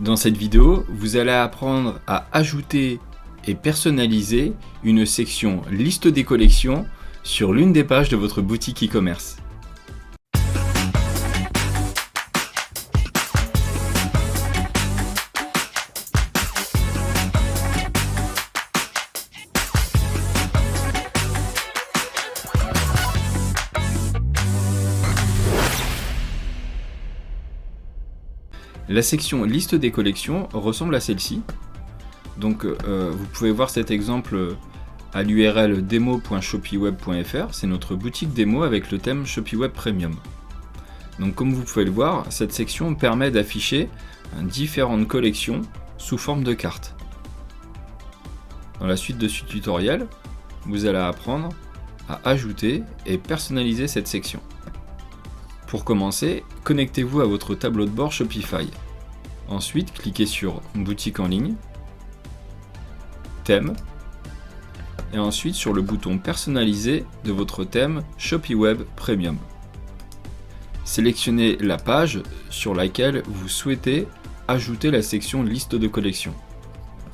Dans cette vidéo, vous allez apprendre à ajouter et personnaliser une section liste des collections sur l'une des pages de votre boutique e-commerce. La section liste des collections ressemble à celle-ci. Donc vous pouvez voir cet exemple à l'URL demo.shopyweb.fr, c'est notre boutique démo avec le thème ShopiWeb Premium. Donc comme vous pouvez le voir, cette section permet d'afficher différentes collections sous forme de cartes. Dans la suite de ce tutoriel, vous allez apprendre à ajouter et personnaliser cette section. Pour commencer, connectez-vous à votre tableau de bord Shopify. Ensuite, cliquez sur Boutique en ligne, Thème, et ensuite sur le bouton Personnaliser de votre thème ShopiWeb Premium. Sélectionnez la page sur laquelle vous souhaitez ajouter la section Liste de collections.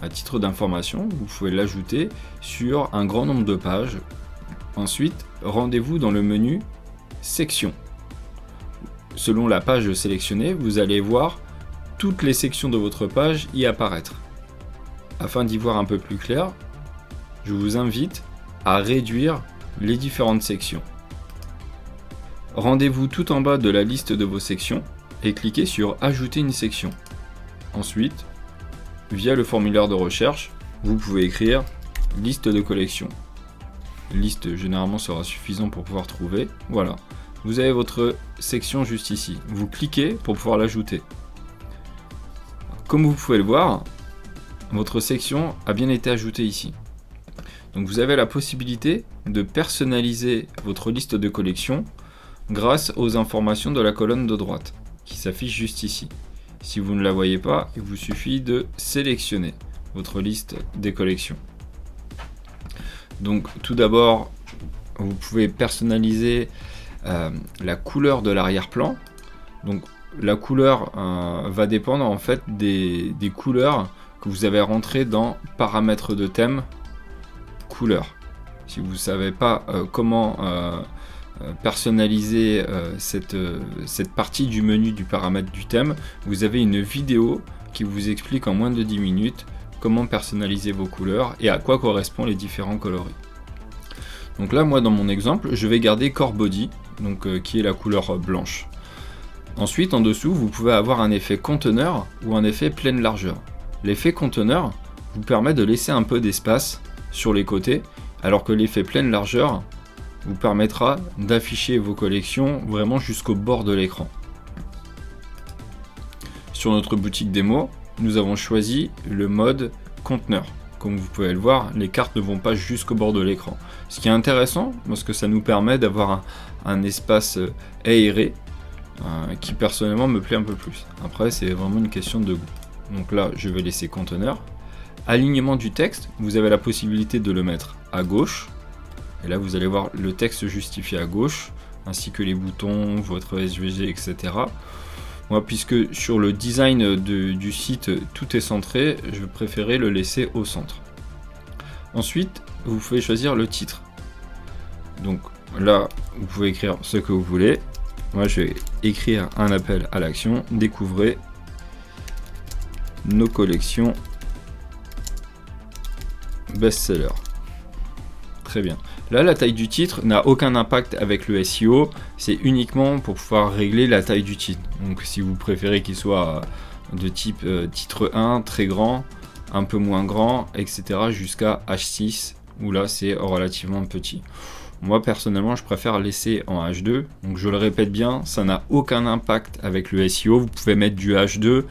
À titre d'information, vous pouvez l'ajouter sur un grand nombre de pages. Ensuite, rendez-vous dans le menu Sections. Selon la page sélectionnée, vous allez voir toutes les sections de votre page y apparaître. Afin d'y voir un peu plus clair, je vous invite à réduire les différentes sections. Rendez-vous tout en bas de la liste de vos sections et cliquez sur Ajouter une section. Ensuite, via le formulaire de recherche, vous pouvez écrire Liste de collections. Liste généralement sera suffisant pour pouvoir trouver. Voilà. Vous avez votre section juste ici. Vous cliquez pour pouvoir l'ajouter. Comme vous pouvez le voir, votre section a bien été ajoutée ici. Donc vous avez la possibilité de personnaliser votre liste de collections grâce aux informations de la colonne de droite qui s'affiche juste ici. Si vous ne la voyez pas, il vous suffit de sélectionner votre liste des collections. Donc tout d'abord, vous pouvez personnaliser la couleur de l'arrière-plan. Donc la couleur va dépendre en fait des couleurs que vous avez rentrées dans paramètres de thème couleur. Si vous ne savez pas comment personnaliser cette partie du menu du paramètre du thème, vous avez une vidéo qui vous explique en moins de 10 minutes comment personnaliser vos couleurs et à quoi correspondent les différents coloris. Donc là, moi dans mon exemple, je vais garder Core Body, donc, qui est la couleur blanche. Ensuite, en dessous, vous pouvez avoir un effet conteneur ou un effet pleine largeur. L'effet conteneur vous permet de laisser un peu d'espace sur les côtés, alors que l'effet pleine largeur vous permettra d'afficher vos collections vraiment jusqu'au bord de l'écran. Sur notre boutique démo, nous avons choisi le mode conteneur. Comme vous pouvez le voir, les cartes ne vont pas jusqu'au bord de l'écran. Ce qui est intéressant, parce que ça nous permet d'avoir un espace aéré, qui personnellement me plaît un peu plus. Après, c'est vraiment une question de goût. Donc là, je vais laisser conteneur. Alignement du texte, vous avez la possibilité de le mettre à gauche. Et là, vous allez voir le texte justifié à gauche, ainsi que les boutons, votre SVG, etc. Moi, puisque sur le design du site, tout est centré, je préférais le laisser au centre. Ensuite, vous pouvez choisir le titre. Donc là, vous pouvez écrire ce que vous voulez. Moi, je vais écrire un appel à l'action. Découvrez nos collections best-seller. Très bien. Là, la taille du titre n'a aucun impact avec le SEO. C'est uniquement pour pouvoir régler la taille du titre. Donc, si vous préférez qu'il soit de type titre 1, très grand, un peu moins grand, etc. jusqu'à H6, où là, c'est relativement petit. Moi personnellement je préfère laisser en H2, donc je le répète bien, ça n'a aucun impact avec le SEO, vous pouvez mettre du H2,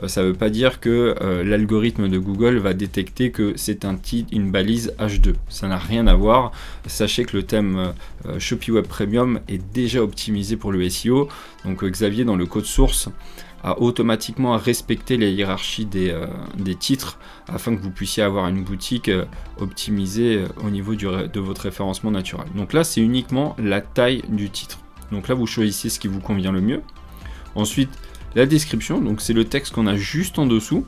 ça ne veut pas dire que l'algorithme de Google va détecter que c'est une balise H2, ça n'a rien à voir. Sachez que le thème ShopiWeb Premium est déjà optimisé pour le SEO, donc Xavier dans le code source a automatiquement respecté les hiérarchies des titres afin que vous puissiez avoir une boutique optimisée au niveau de votre référencement naturel. Donc là, c'est uniquement la taille du titre. Donc là, vous choisissez ce qui vous convient le mieux. Ensuite, La description, donc c'est le texte qu'on a juste en dessous.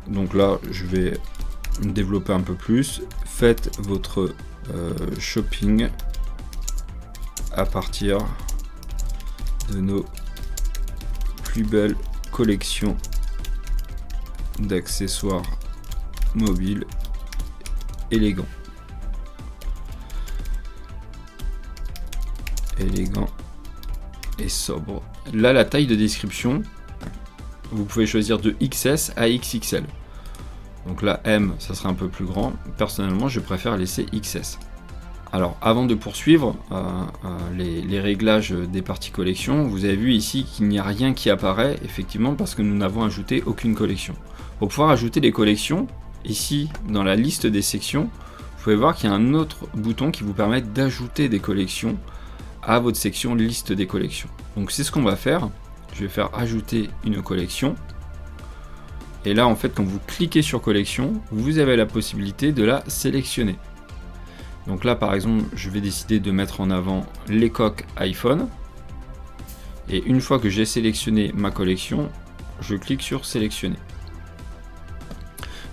Donc là, je vais développer un peu plus. Faites votre shopping à partir de nos plus belles collections d'accessoires mobiles élégants. Élégant et sobre. Là, la taille de description, vous pouvez choisir de XS à XXL. Donc là, M, ça sera un peu plus grand. Personnellement, je préfère laisser XS. Alors, avant de poursuivre les réglages des parties collection, vous avez vu ici qu'il n'y a rien qui apparaît, effectivement, parce que nous n'avons ajouté aucune collection. Pour pouvoir ajouter des collections, ici, dans la liste des sections, vous pouvez voir qu'il y a un autre bouton qui vous permet d'ajouter des collections à votre section liste des collections. Donc c'est ce qu'on va faire. Je vais faire ajouter une collection. Et là, en fait, quand vous cliquez sur collection, vous avez la possibilité de la sélectionner. Donc là, par exemple, je vais décider de mettre en avant les coques iPhone. Et une fois que j'ai sélectionné ma collection, je clique sur sélectionner.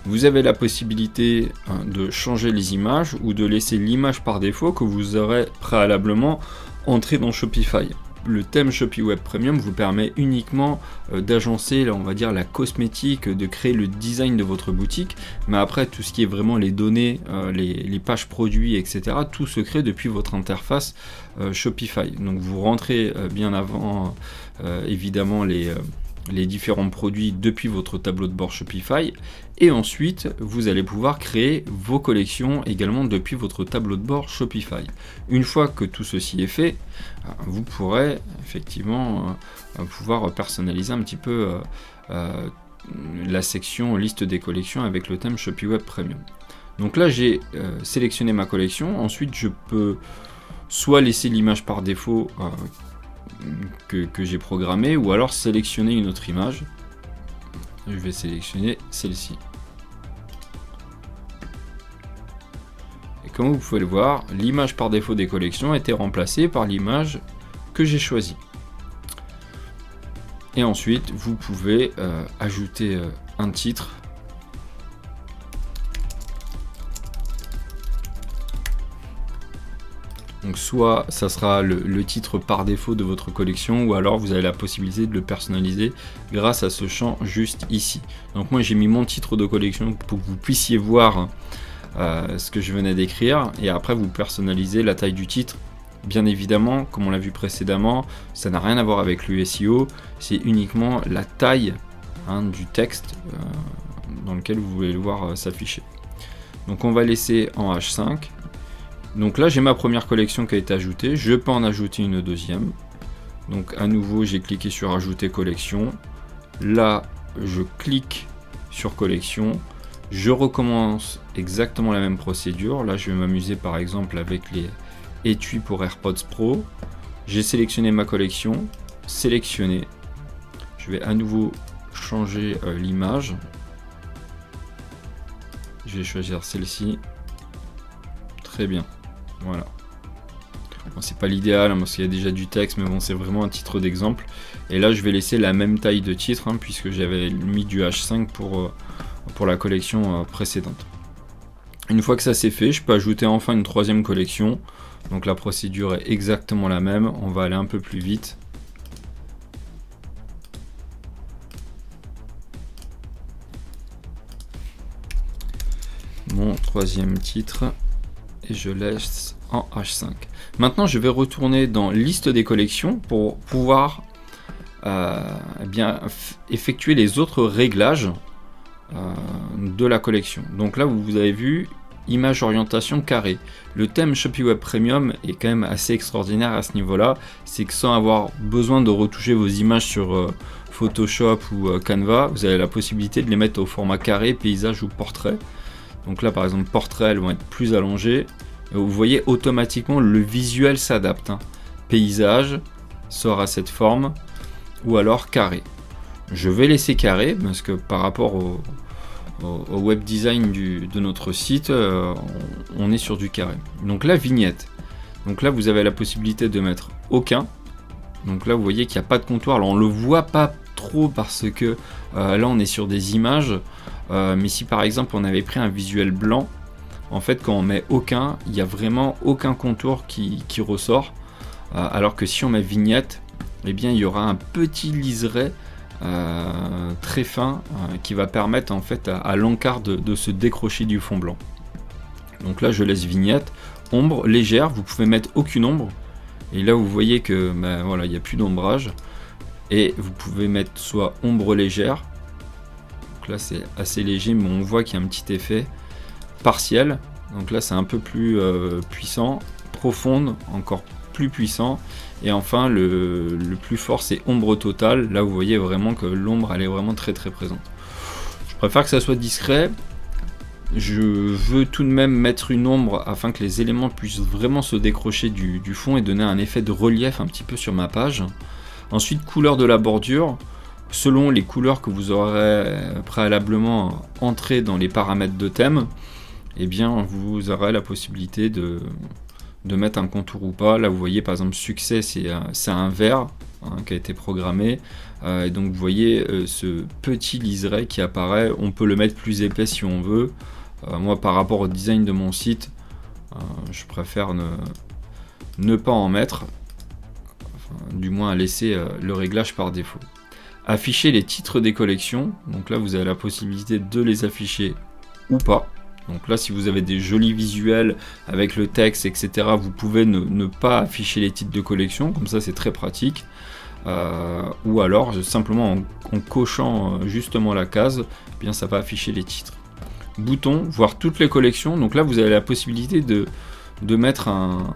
Vous avez la possibilité de changer les images ou de laisser l'image par défaut que vous aurez préalablement entré dans Shopify. Le thème ShopiWeb Premium vous permet uniquement d'agencer, on va dire, la cosmétique, de créer le design de votre boutique, mais après tout ce qui est vraiment les données, les pages produits, etc., tout se crée depuis votre interface Shopify. Donc vous rentrez bien avant évidemment les différents produits depuis votre tableau de bord Shopify, et ensuite vous allez pouvoir créer vos collections également depuis votre tableau de bord Shopify. Une fois que tout ceci est fait, vous pourrez effectivement pouvoir personnaliser un petit peu la section liste des collections avec le thème ShopiWeb Premium. Donc là j'ai sélectionné ma collection, ensuite je peux soit laisser l'image par défaut que j'ai programmé, ou alors sélectionner une autre image. Je vais sélectionner celle-ci. Et comme vous pouvez le voir, l'image par défaut des collections a été remplacée par l'image que j'ai choisie. Et ensuite, vous pouvez ajouter un titre. Donc soit ça sera le titre par défaut de votre collection, ou alors vous avez la possibilité de le personnaliser grâce à ce champ juste ici. Donc moi j'ai mis mon titre de collection pour que vous puissiez voir ce que je venais d'écrire, et après vous personnalisez la taille du titre. Bien évidemment, comme on l'a vu précédemment, ça n'a rien à voir avec le SEO, c'est uniquement la taille du texte dans lequel vous voulez le voir s'afficher. Donc on va laisser en H5. Donc là j'ai ma première collection qui a été ajoutée, je peux en ajouter une deuxième. Donc à nouveau j'ai cliqué sur ajouter collection, là je clique sur collection, je recommence exactement la même procédure. Là je vais m'amuser par exemple avec les étuis pour AirPods Pro. J'ai sélectionné ma collection, sélectionner, je vais à nouveau changer l'image, je vais choisir celle-ci. Très bien. Voilà. Bon, c'est pas l'idéal parce qu'il y a déjà du texte, mais bon, c'est vraiment un titre d'exemple. Et là, je vais laisser la même taille de titre puisque j'avais mis du H5 pour la collection précédente. Une fois que ça c'est fait, je peux ajouter enfin une troisième collection. Donc la procédure est exactement la même. On va aller un peu plus vite. Mon troisième titre. Et je laisse en H5. Maintenant, je vais retourner dans liste des collections pour pouvoir effectuer les autres réglages de la collection. Donc là, vous avez vu image orientation carré. Le thème ShopiWeb Premium est quand même assez extraordinaire à ce niveau-là. C'est que sans avoir besoin de retoucher vos images sur Photoshop ou Canva, vous avez la possibilité de les mettre au format carré, paysage ou portrait. Donc là par exemple portrait, elles vont être plus allongées. Et vous voyez automatiquement le visuel s'adapte. Paysage sort à cette forme, ou alors carré. Je vais laisser carré parce que par rapport au web design de notre site, on est sur du carré. Donc là vignette. Donc là vous avez la possibilité de mettre aucun. Donc là vous voyez qu'il n'y a pas de comptoir. Alors on le voit pas trop parce que là on est sur des images, mais si par exemple on avait pris un visuel blanc, en fait quand on met aucun, il n'y a vraiment aucun contour qui ressort, alors que si on met vignette, eh bien il y aura un petit liseré très fin qui va permettre en fait à l'encart de se décrocher du fond blanc. Donc là je laisse vignette, ombre légère, vous pouvez mettre aucune ombre, et là vous voyez que voilà, il n'y a plus d'ombrage, et vous pouvez mettre soit ombre légère, donc là c'est assez léger mais on voit qu'il y a un petit effet partiel, donc là c'est un peu plus puissant, profonde, encore plus puissant, et enfin le plus fort c'est ombre totale, là vous voyez vraiment que l'ombre elle est vraiment très très présente. Je préfère que ça soit discret, je veux tout de même mettre une ombre afin que les éléments puissent vraiment se décrocher du fond et donner un effet de relief un petit peu sur ma page. Ensuite, couleur de la bordure, selon les couleurs que vous aurez préalablement entrées dans les paramètres de thème, eh bien vous aurez la possibilité de mettre un contour ou pas. Là vous voyez par exemple succès c'est un vert qui a été programmé, et donc vous voyez ce petit liseré qui apparaît, on peut le mettre plus épais si on veut. Moi par rapport au design de mon site, je préfère ne pas en mettre, enfin, du moins laisser le réglage par défaut. Afficher les titres des collections, donc là vous avez la possibilité de les afficher ou pas. Donc là si vous avez des jolis visuels avec le texte etc, vous pouvez ne pas afficher les titres de collection, comme ça c'est très pratique. Ou alors simplement en cochant justement la case, eh bien ça va afficher les titres. Bouton, voir toutes les collections, donc là vous avez la possibilité de mettre un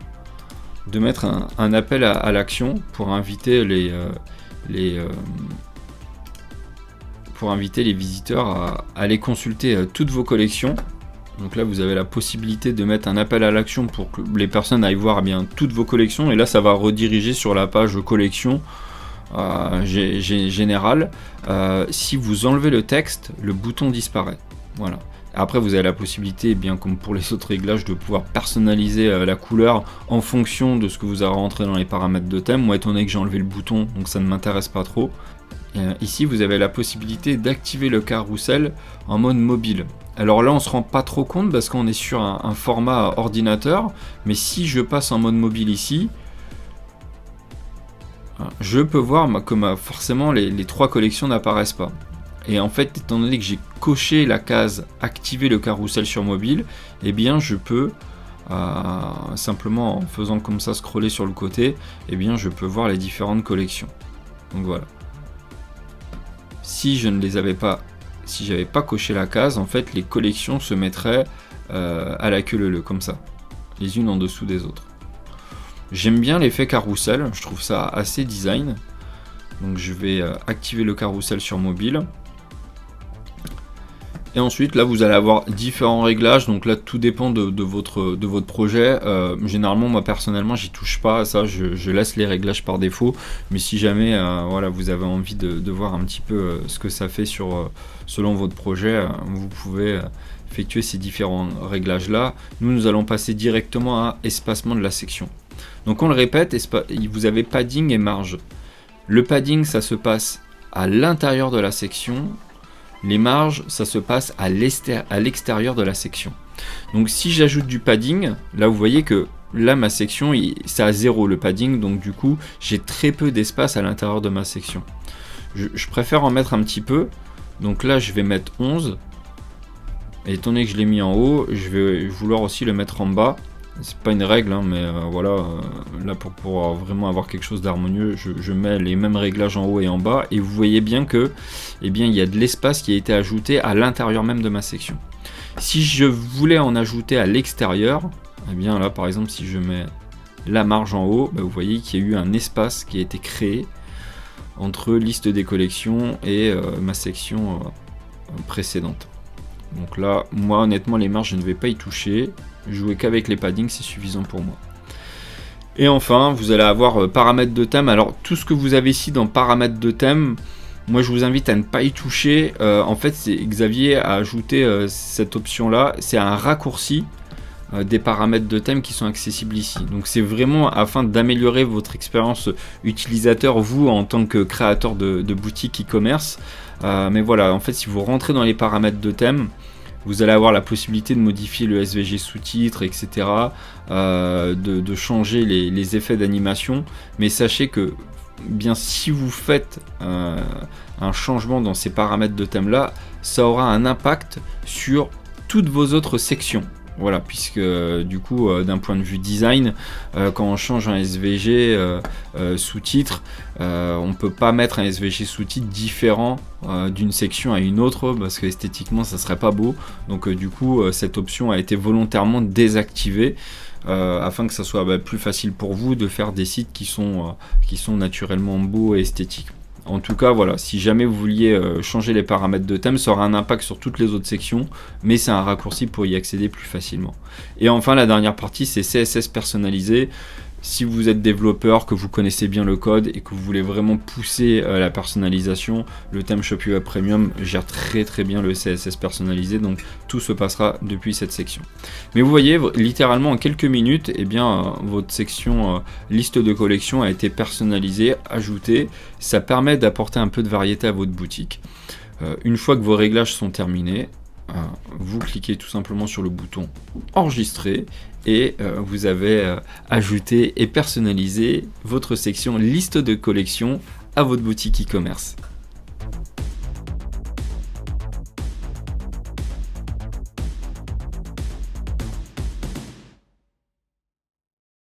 appel à l'action pour inviter les visiteurs à aller consulter toutes vos collections. Donc là vous avez la possibilité de mettre un appel à l'action pour que les personnes aillent voir bien toutes vos collections, et là ça va rediriger sur la page collection générale. Si vous enlevez le texte, le bouton disparaît. Voilà. Après vous avez la possibilité, bien comme pour les autres réglages, de pouvoir personnaliser la couleur en fonction de ce que vous avez rentré dans les paramètres de thème. Moi étant donné que j'ai enlevé le bouton, donc ça ne m'intéresse pas trop. Ici vous avez la possibilité d'activer le carrousel en mode mobile. Alors là on se rend pas trop compte parce qu'on est sur un format ordinateur, mais si je passe en mode mobile ici, je peux voir que forcément les trois collections n'apparaissent pas. Et en fait, étant donné que j'ai coché la case activer le carrousel sur mobile, eh bien je peux simplement en faisant comme ça scroller sur le côté, eh bien je peux voir les différentes collections. Donc voilà. Si je ne les avais pas, si j'avais pas coché la case, en fait les collections se mettraient à la queue leu-leu comme ça, les unes en dessous des autres. J'aime bien l'effet carrousel, je trouve ça assez design. Donc je vais activer le carrousel sur mobile. Et ensuite là vous allez avoir différents réglages, donc là tout dépend de votre projet. Généralement moi personnellement j'y touche pas, ça je laisse les réglages par défaut, mais si jamais voilà, vous avez envie de voir un petit peu ce que ça fait selon votre projet, vous pouvez effectuer ces différents réglages là. Nous allons passer directement à espacement de la section. Donc on le répète, vous avez padding et marge. Le padding ça se passe à l'intérieur de la section. Les marges, ça se passe à l'extérieur de la section. Donc si j'ajoute du padding, là vous voyez que là ma section, c'est à 0 le padding, donc du coup j'ai très peu d'espace à l'intérieur de ma section. Je préfère en mettre un petit peu, donc là je vais mettre 11. Et étant donné que je l'ai mis en haut, je vais vouloir aussi le mettre en bas. C'est pas une règle, hein, mais voilà, là pour pouvoir vraiment avoir quelque chose d'harmonieux, je mets les mêmes réglages en haut et en bas, et vous voyez bien que, eh bien, il y a de l'espace qui a été ajouté à l'intérieur même de ma section. Si je voulais en ajouter à l'extérieur, eh bien là par exemple si je mets la marge en haut, vous voyez qu'il y a eu un espace qui a été créé entre liste des collections et ma section précédente. Donc là, moi honnêtement les marges je ne vais pas y toucher. Jouer qu'avec les paddings, c'est suffisant pour moi. Et enfin, vous allez avoir paramètres de thème. Alors, tout ce que vous avez ici dans paramètres de thème, moi je vous invite à ne pas y toucher. En fait, c'est Xavier a ajouté cette option-là. C'est un raccourci des paramètres de thème qui sont accessibles ici. Donc c'est vraiment afin d'améliorer votre expérience utilisateur, vous en tant que créateur de boutique e-commerce. Mais voilà, en fait, si vous rentrez dans les paramètres de thème, vous allez avoir la possibilité de modifier le SVG sous-titres, etc., de changer les effets d'animation. Mais sachez que bien si vous faites un changement dans ces paramètres de thème là, ça aura un impact sur toutes vos autres sections. Voilà, puisque du coup, d'un point de vue design, quand on change un SVG sous-titre, on ne peut pas mettre un SVG sous-titre différent d'une section à une autre, parce que esthétiquement, ça serait pas beau. Donc du coup, cette option a été volontairement désactivée, afin que ça soit plus facile pour vous de faire des sites qui sont naturellement beaux et esthétiques. En tout cas, voilà, si jamais vous vouliez changer les paramètres de thème, ça aura un impact sur toutes les autres sections, mais c'est un raccourci pour y accéder plus facilement. Et enfin, la dernière partie, c'est CSS personnalisé. Si vous êtes développeur, que vous connaissez bien le code et que vous voulez vraiment pousser la personnalisation, le thème Shopee Web Premium gère très bien le CSS personnalisé, donc tout se passera depuis cette section. Mais vous voyez, littéralement en quelques minutes, eh bien, votre section liste de collection a été personnalisée, ajoutée. Ça permet d'apporter un peu de variété à votre boutique. Une fois que vos réglages sont terminés, vous cliquez tout simplement sur le bouton enregistrer et vous avez ajouté et personnalisé votre section liste de collection à votre boutique e-commerce.